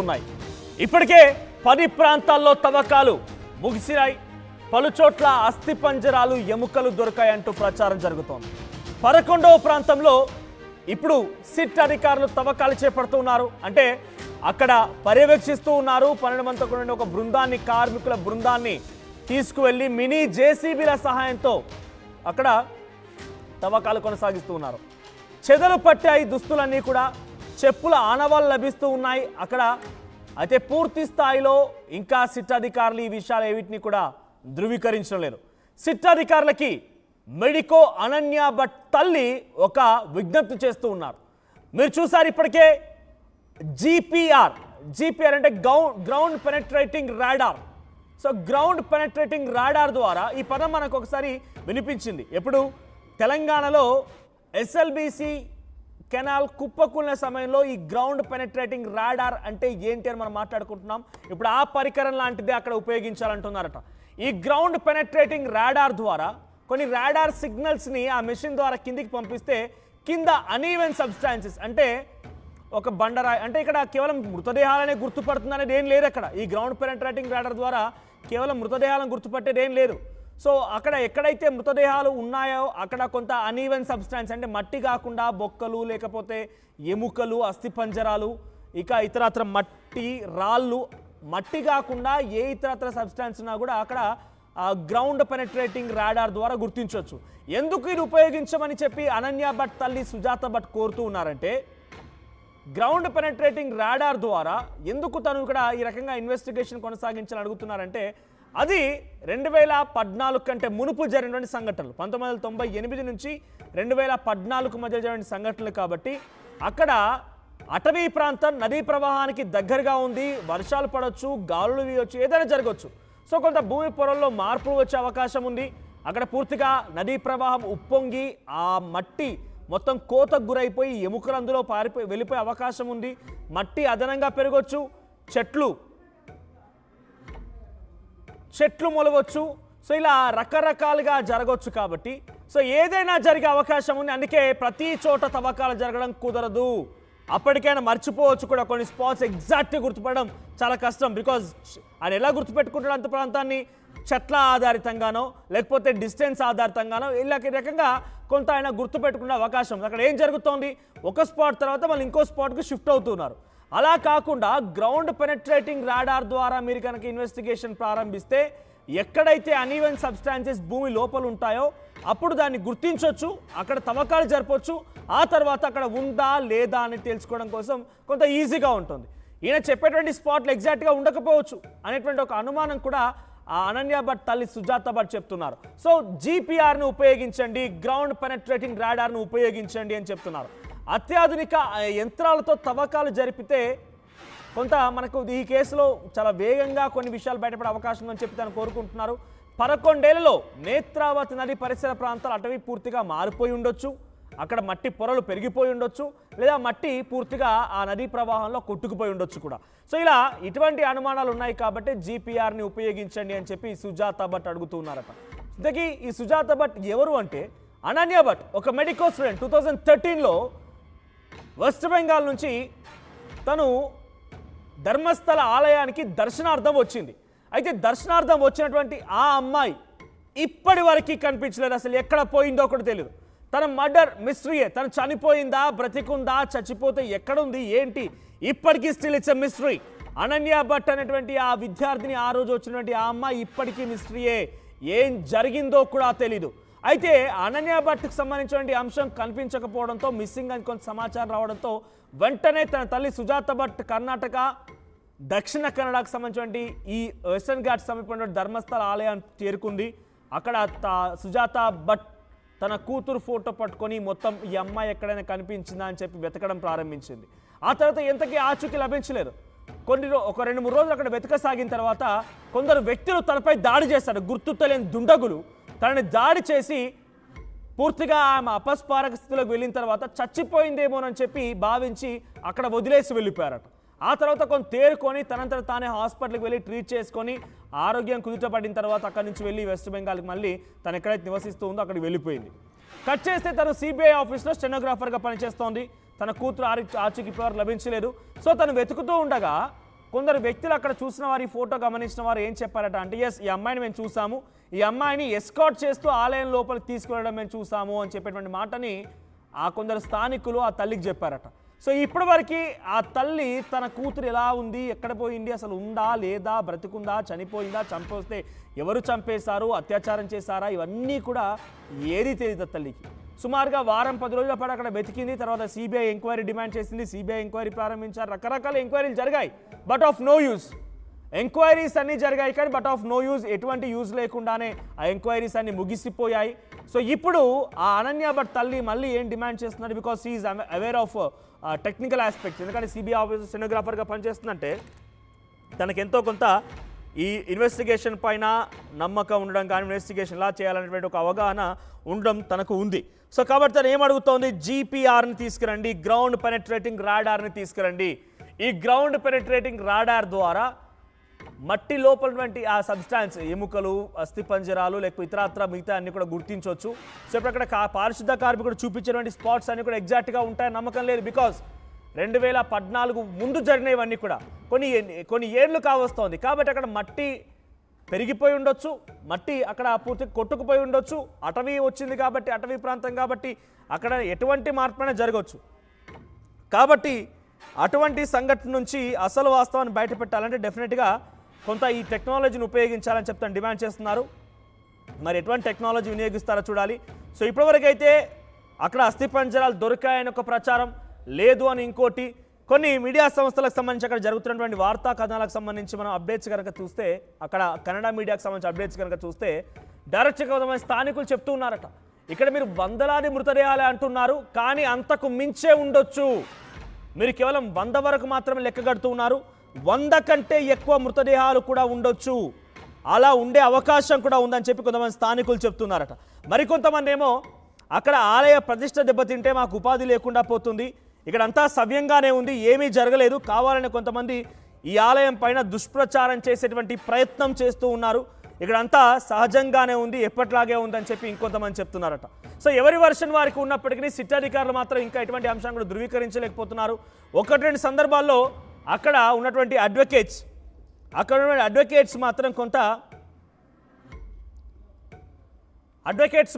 ఉన్నాయి. ఇప్పటికే 10 ప్రాంతాల్లో తవ్వకాలు ముగిసినాయి. పలుచోట్ల అస్థిపంజరాలు ఎముకలు దొరికాయంటూ ప్రచారం జరుగుతోంది. 11వ ప్రాంతంలో ఇప్పుడు సిట్ అధికారులు తవ్వకాలు చేపడుతున్నారు. అంటే అక్కడ పర్యవేక్షిస్తూ ఉన్నారు. 12 మందితో కూడిన ఒక బృందాన్ని, కార్మికుల బృందాన్ని తీసుకువెళ్ళి మినీ జేసీబీల సహాయంతో అక్కడ తవ్వకాలు కొనసాగిస్తూ ఉన్నారు. చెదలు పట్టాయి దుస్తులన్నీ కూడా, చెప్పుల ఆనవాళ్ళు లభిస్తూ ఉన్నాయి అక్కడ. అయితే పూర్తి స్థాయిలో ఇంకా సిట్ అధికారులు ఈ విషయాలు ఏవిటిని కూడా ధృవీకరించడం లేదు. సిట్ అధికారులకి మెడికో అనన్య భట్ తల్లి ఒక విజ్ఞప్తి చేస్తూ ఉన్నారు. మీరు చూసారు ఇప్పటికే జీపీఆర్ అంటే ground penetrating radar. So ground penetrating radar ద్వారా ఈ పదం మనకు ఒకసారి వినిపించింది. ఎప్పుడు తెలంగాణలో ఎస్ఎల్బీసీ కెనాల్ కుప్పకూలిన సమయంలో ఈ గ్రౌండ్ పెనెట్రేటింగ్ రాడార్ అంటే ఏంటి అని మనం మాట్లాడుకుంటున్నాం. ఇప్పుడు ఆ పరికరం లాంటిది అక్కడ ఉపయోగించాలంటున్నారట. ఈ గ్రౌండ్ పెనెట్రేటింగ్ రాడార్ ద్వారా కొన్ని రాడార్ సిగ్నల్స్ని ఆ మెషిన్ ద్వారా కిందికి పంపిస్తే కింద అనీవెన్ సబ్స్టాన్సెస్ అంటే ఒక బండరాయి, అంటే ఇక్కడ కేవలం మృతదేహాలనే గుర్తుపడుతుందనేది ఏం లేదు. అక్కడ ఈ గ్రౌండ్ పెనెట్రేటింగ్ రాడార్ ద్వారా కేవలం మృతదేహాలను గుర్తుపట్టేది ఏం లేదు. సో అక్కడ ఎక్కడైతే మృతదేహాలు ఉన్నాయో అక్కడ కొంత అనీవెన్ సబ్స్టాన్స్ అంటే మట్టి కాకుండా బొక్కలు, లేకపోతే ఎముకలు, అస్థిపంజరాలు, ఇక ఇతరత్ర మట్టి, రాళ్ళు, మట్టి కాకుండా ఏ ఇతరత్ర సబ్స్టాన్స్ ఉన్నా కూడా అక్కడ గ్రౌండ్ పెనెట్రేటింగ్ రాడార్ ద్వారా గుర్తించవచ్చు. ఎందుకు ఇది ఉపయోగించమని చెప్పి అనన్య భట్ తల్లి సుజాత భట్ కోరుతూ ఉన్నారంటే, గ్రౌండ్ పెనెట్రేటింగ్ రాడార్ ద్వారా ఎందుకు తను ఇక్కడ ఈ రకంగా ఇన్వెస్టిగేషన్ కొనసాగించాలని అడుగుతున్నారంటే, అది 2014 కంటే మునుపు జరిగినటువంటి సంఘటనలు, 1998 నుంచి 2014 మధ్య జరిగిన సంఘటనలు. కాబట్టి అక్కడ అటవీ ప్రాంతం నదీ ప్రవాహానికి దగ్గరగా ఉంది. వర్షాలు పడవచ్చు, గాలులు వీయవచ్చు, ఏదైనా జరగవచ్చు. సో కొంత భూమి పొరల్లో మార్పులు వచ్చే అవకాశం ఉంది. అక్కడ పూర్తిగా నదీ ప్రవాహం ఉప్పొంగి ఆ మట్టి మొత్తం కోతకు గురైపోయి ఎముకలు అందులో వెళ్ళిపోయే అవకాశం ఉంది. మట్టి అదనంగా పెరగవచ్చు, చెట్లు మొలవచ్చు. సో ఇలా రకరకాలుగా జరగవచ్చు. కాబట్టి సో ఏదైనా జరిగే అవకాశం ఉంది. అందుకే ప్రతి చోట తవ్వకాలు జరగడం కుదరదు. అప్పటికైనా మర్చిపోవచ్చు కూడా. కొన్ని స్పాట్స్ ఎగ్జాక్ట్గా గుర్తుపడడం చాలా కష్టం. బికాజ్ ఆయన ఎలా గుర్తుపెట్టుకుంటాడు అంత ప్రాంతాన్ని? చెట్ల ఆధారితంగానో లేకపోతే డిస్టెన్స్ ఆధారితంగానో ఇలా రకంగా కొంత ఆయన గుర్తుపెట్టుకునే అవకాశం. అక్కడ ఏం జరుగుతోంది, ఒక స్పాట్ తర్వాత మళ్ళీ ఇంకో స్పాట్కి షిఫ్ట్ అవుతున్నారు. అలా కాకుండా గ్రౌండ్ పెనెట్రేటింగ్ రాడార్ ద్వారా మీరు కనుక ఇన్వెస్టిగేషన్ ప్రారంభిస్తే ఎక్కడైతే అనీవెన్ సబ్స్టాన్సెస్ భూమి లోపల ఉంటాయో అప్పుడు దాన్ని గుర్తించవచ్చు, అక్కడ తవ్వకాలు జరపవచ్చు. ఆ తర్వాత అక్కడ ఉందా లేదా అని తెలుసుకోవడం కోసం కొంత ఈజీగా ఉంటుంది. ఈయన చెప్పేటువంటి స్పాట్లు ఎగ్జాక్ట్గా ఉండకపోవచ్చు అనేటువంటి ఒక అనుమానం కూడా ఆ అనన్య భట్ తల్లి సుజాత భట్ చెప్తున్నారు. సో జీపీఆర్ను ఉపయోగించండి, గ్రౌండ్ పెనెట్రేటింగ్ రాడార్ను ఉపయోగించండి అని చెప్తున్నారు. అత్యాధునిక యంత్రాలతో తవ్వకాలు జరిపితే కొంత మనకు ఈ కేసులో చాలా వేగంగా కొన్ని విషయాలు బయటపడే అవకాశం ఉందని చెప్పి తను కోరుకుంటున్నారు. 11 ఏళ్లలో నేత్రావతి నది పరిసర ప్రాంతాలు అటవీ పూర్తిగా మారిపోయి ఉండొచ్చు, అక్కడ మట్టి పొరలు పెరిగిపోయి ఉండొచ్చు, లేదా మట్టి పూర్తిగా ఆ నదీ ప్రవాహంలో కొట్టుకుపోయి ఉండొచ్చు కూడా. సో ఇలా ఇటువంటి అనుమానాలు ఉన్నాయి కాబట్టి జీపీఆర్ని ఉపయోగించండి అని చెప్పి సుజాత భట్ అడుగుతున్నారట. ఇంతకీ ఈ సుజాత భట్ ఎవరు అంటే, అనన్య భట్ ఒక మెడికల్ స్టూడెంట్. 2013లో వెస్ట్ బెంగాల్ నుంచి తను ధర్మస్థల ఆలయానికి దర్శనార్థం వచ్చింది. అయితే దర్శనార్థం వచ్చినటువంటి ఆ అమ్మాయి ఇప్పటి వరకు కనిపించలేదు. అసలు ఎక్కడ పోయిందో కూడా తెలియదు. తన మర్డర్ మిస్టరీయే. తను చనిపోయిందా, బ్రతికుందా, చచ్చిపోతే ఎక్కడుంది, ఏంటి, ఇప్పటికీ still it's a mystery. Ananya Bhat అనేటువంటి ఆ విద్యార్థిని, ఆ రోజు వచ్చినటువంటి ఆ అమ్మాయి ఇప్పటికీ మిస్టరీయే. ఏం జరిగిందో కూడా తెలీదు. అయితే అనన్య భట్కి సంబంధించినటువంటి అంశం కనిపించకపోవడంతో, మిస్సింగ్ అని కొంత సమాచారం రావడంతో వెంటనే తన తల్లి సుజాత భట్ కర్ణాటక దక్షిణ కన్నడకు సంబంధించినటువంటి ఈ వెస్టర్న్ ఘాట్ సమీపంలో ధర్మస్థల ఆలయాన్ని చేరుకుంది. అక్కడ సుజాత భట్ తన కూతురు ఫోటో పట్టుకొని మొత్తం ఈ అమ్మాయి ఎక్కడైనా కనిపించిందా అని చెప్పి వెతకడం ప్రారంభించింది. ఆ తర్వాత ఎంతకీ ఆచూకీ లభించలేదు. ఒక 2-3 రోజులు అక్కడ వెతకసాగిన తర్వాత కొందరు వ్యక్తులు తనపై దాడి చేశారు. గుర్తు తెలియని దుండగులు తనని దాడి చేసి పూర్తిగా ఆమె అపస్మారక స్థితిలోకి వెళ్ళిన తర్వాత చచ్చిపోయిందేమోనని చెప్పి భావించి అక్కడ వదిలేసి వెళ్ళిపోయారట. ఆ తర్వాత కొంత తేరుకొని తనంతట తానే హాస్పిటల్కి వెళ్ళి ట్రీట్ చేసుకొని ఆరోగ్యం కుదుటపడిన తర్వాత అక్కడి నుంచి వెళ్ళి వెస్ట్ బెంగాల్కి మళ్ళీ తను ఎక్కడైతే నివసిస్తూ ఉందో అక్కడికి వెళ్ళిపోయింది. కట్ చేస్తే తను సిబిఐ ఆఫీస్లో స్టెనోగ్రాఫర్గా పనిచేస్తోంది. తన కూతురు ఆచూకీ ఇప్పటివరకు లభించలేదు. సో తను వెతుకుతూ ఉండగా కొందరు వ్యక్తులు అక్కడ చూసిన వారు, ఈ ఫోటో గమనించిన వారు ఏం చెప్పారట అంటే, ఎస్ ఈ అమ్మాయిని మేము చూసాము, ఈ అమ్మాయిని ఎస్కాట్ చేస్తూ ఆలయం లోపలికి తీసుకువెళ్ళడం మేము చూసాము అని చెప్పేటువంటి మాటని ఆ కొందరు స్థానికులు ఆ తల్లికి చెప్పారట. సో ఇప్పటి వరకు ఆ తల్లి తన కూతురు ఎలా ఉంది, ఎక్కడ పోయింది, అసలు ఉందా లేదా, బ్రతికుందా, చనిపోయిందా, చంపేస్తే ఎవరు చంపేశారు, అత్యాచారం చేశారా, ఇవన్నీ కూడా ఏది తెలియదు తల్లికి. సుమారుగా వారం 10 రోజుల పాటు అక్కడ వెతికింది. తర్వాత సిబిఐ ఎంక్వైరీ డిమాండ్ చేసింది. సిబిఐ ఎంక్వైరీ ప్రారంభించారు. రకరకాల ఎంక్వైరీలు జరిగాయి, but of no use. Enquiries అన్నీ జరిగాయి కానీ బట్ ఆఫ్ నో యూజ్, ఎటువంటి యూజ్ లేకుండానే ఆ ఎంక్వైరీస్ అన్ని ముగిసిపోయాయి. సో ఇప్పుడు ఆ అనన్య భట్ తల్లి మళ్ళీ ఏం డిమాండ్ చేస్తున్నారు, because is aware of technical aspects. ఎందుకంటే సిబిఐ ఆఫీసర్ స్టెనోగ్రాఫర్గా పనిచేస్తుందంటే తనకు ఎంతో కొంత ఈ ఇన్వెస్టిగేషన్ పైన నమ్మకం ఉండడం కానీ, ఇన్వెస్టిగేషన్ ఎలా చేయాలనేటువంటి ఒక అవగాహన ఉండడం తనకు ఉంది. సో కాబట్టి తను ఏమడుగుతోంది, జీపీఆర్ని తీసుకురండి, గ్రౌండ్ పెనట్రేటింగ్ రాడార్ని తీసుకురండి. ఈ గ్రౌండ్ పెనట్రేటింగ్ రాడార్ ద్వారా మట్టి లోపలటువంటి ఆ సబ్స్టాన్స్, ఎముకలు, అస్థిపంజరాలు, లేకపోతే ఇతరత్ర మిగతా అన్ని కూడా గుర్తించవచ్చు. సో ఇప్పుడు అక్కడ పారిశుద్ధ కార్మికుడు చూపించినటువంటి స్పాట్స్ అన్ని కూడా ఎగ్జాక్ట్గా ఉంటాయని నమ్మకం లేదు. బికాస్ 2014 ముందు జరిగినవన్నీ కూడా కొన్ని ఏళ్ళు కావస్తోంది. కాబట్టి అక్కడ మట్టి పెరిగిపోయి ఉండొచ్చు, మట్టి అక్కడ పూర్తి కొట్టుకుపోయి ఉండొచ్చు. అటవీ వచ్చింది కాబట్టి, అటవీ ప్రాంతం కాబట్టి అక్కడ ఎటువంటి మార్పునే జరగవచ్చు. కాబట్టి అటువంటి సంఘటన నుంచి అసలు వాస్తవాన్ని బయటపెట్టాలంటే డెఫినెట్గా కొంత ఈ టెక్నాలజీని ఉపయోగించాలని చెప్తాను డిమాండ్ చేస్తున్నారు. మరి ఎటువంటి టెక్నాలజీ వినియోగిస్తారో చూడాలి. సో ఇప్పటివరకు అయితే అక్కడ అస్థిపంజరాలు దొరికాయని ఒక ప్రచారం, లేదు అని ఇంకోటి. కొన్ని మీడియా సంస్థలకు సంబంధించి అక్కడ జరుగుతున్నటువంటి వార్తా కథనాలకు సంబంధించి మనం అప్డేట్స్ కనుక చూస్తే, అక్కడ కన్నడ మీడియాకు సంబంధించి అప్డేట్స్ కనుక చూస్తే డైరెక్ట్గా కొంతమంది స్థానికులు చెప్తూ ఉన్నారట, ఇక్కడ మీరు వందలాది మృతదేహాలే అంటున్నారు కానీ అంతకు మించే ఉండొచ్చు, మీరు కేవలం 100 వరకు మాత్రమే లెక్కగడుతూ ఉన్నారు, 100 కంటే ఎక్కువ మృతదేహాలు కూడా ఉండొచ్చు, అలా ఉండే అవకాశం కూడా ఉందని చెప్పి కొంతమంది స్థానికులు చెప్తున్నారట. మరికొంతమంది ఏమో అక్కడ ఆలయ ప్రతిష్ట దెబ్బతింటే మాకు ఉపాధి లేకుండా పోతుంది, ఇక్కడ అంతా సవ్యంగానే ఉంది, ఏమీ జరగలేదు, కావాలని కొంతమంది ఈ ఆలయం పైన దుష్ప్రచారం చేసేటువంటి ప్రయత్నం చేస్తూ ఉన్నారు, ఇక్కడ అంతా సహజంగానే ఉంది, ఎప్పట్లాగే ఉందని చెప్పి ఇంకొంతమంది చెప్తున్నారట. సో ఎవరి వర్షన్ వారికి ఉన్నప్పటికీ సిట్ అధికారులు మాత్రం ఇంకా ఎటువంటి అంశాన్ని కూడా ధృవీకరించలేకపోతున్నారు. 1-2 సందర్భాల్లో అక్కడ ఉన్నటువంటి అడ్వకేట్స్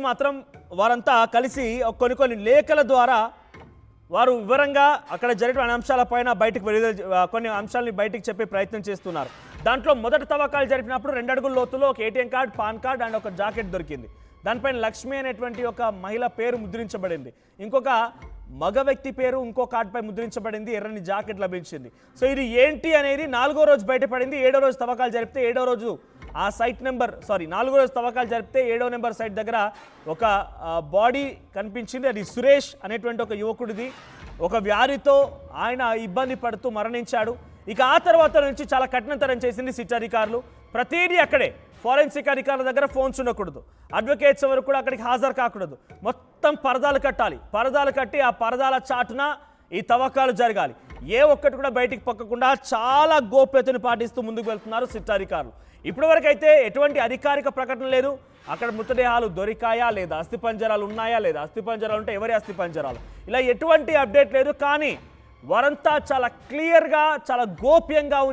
మాత్రం వారంతా కలిసి కొన్ని లేఖల ద్వారా వారు వివరంగా అక్కడ జరిగిన అంశాలపైన కొన్ని అంశాలని బయటకు చెప్పే ప్రయత్నం చేస్తున్నారు. దాంట్లో మొదటి తవ్వకాలు జరిపినప్పుడు 2 అడుగుల లోతులో ఒక ATM card, pan card and ఒక జాకెట్ దొరికింది. దానిపైన లక్ష్మి అనేటువంటి ఒక మహిళ పేరు ముద్రించబడింది, ఇంకొక మగ వ్యక్తి పేరు ఇంకో కార్డుపై ముద్రించబడింది, ఎర్రని జాకెట్ లభించింది. సో ఇది ఏంటి అనేది 4వ రోజు బయటపడింది. 7వ రోజు తవ్వకాలు జరిపితే 7వ రోజు ఆ సైట్ నెంబర్ 4వ రోజు తవ్వకాలు జరిపితే 7వ నెంబర్ సైట్ దగ్గర ఒక బాడీ కనిపించింది. అది సురేష్ అనేటువంటి ఒక యువకుడిది. ఒక వ్యాధితో ఆయన ఇబ్బంది పడుతూ మరణించాడు. ఇక ఆ తర్వాత నుంచి చాలా కఠినతరం చేసింది సిట్ అధికారులు. ప్రతిదీ అక్కడే, ఫోరెన్సిక్ అధికారుల దగ్గర ఫోన్స్ ఉండకూడదు, అడ్వకేట్స్ ఎవరు కూడా అక్కడికి హాజరు కాకూడదు, మొత్తం పరదాలు కట్టాలి, పరదాలు కట్టి ఆ పరదాల చాటున ఈ తవ్వకాలు జరగాలి. ఏ ఒక్కటి కూడా బయటికి పక్కకుండా చాలా గోప్యతను పాటిస్తూ ముందుకు వెళ్తున్నారు సిట్ అధికారులు. ఇప్పటివరకు అయితే ఎటువంటి అధికారిక ప్రకటన లేదు, అక్కడ మృతదేహాలు దొరికాయా లేదా, అస్థిపంజరాలు ఉన్నాయా లేదా, అస్థిపంజరాలు ఉంటే ఎవరి అస్థిపంజరాలు, ఇలా ఎటువంటి అప్డేట్ లేదు. కానీ వారంతా చాలా క్లియర్గా, చాలా గోప్యంగా